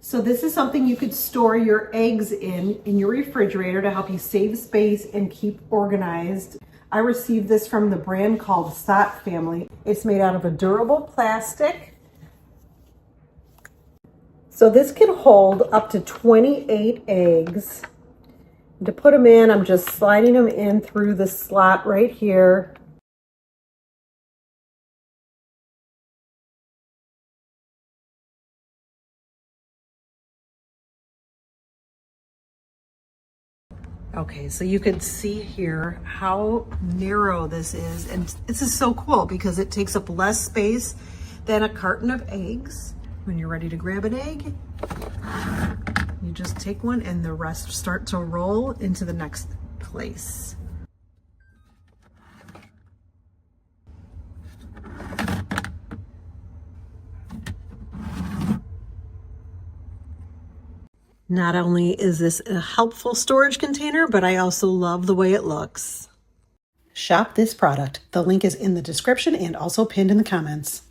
So this is something you could store your eggs in your refrigerator to help you save space and keep organized. I received this from the brand called Sot Family. It's made out of a durable plastic. So this can hold up to 28 eggs. To put them in, I'm just sliding them in through the slot right here. Okay, so you can see here how narrow this is, and this is so cool because it takes up less space than a carton of eggs. When you're ready to grab an egg, you just take one and the rest start to roll into the next place. Not only is this a helpful storage container, but I also love the way it looks. Shop this product. The link is in the description and also pinned in the comments.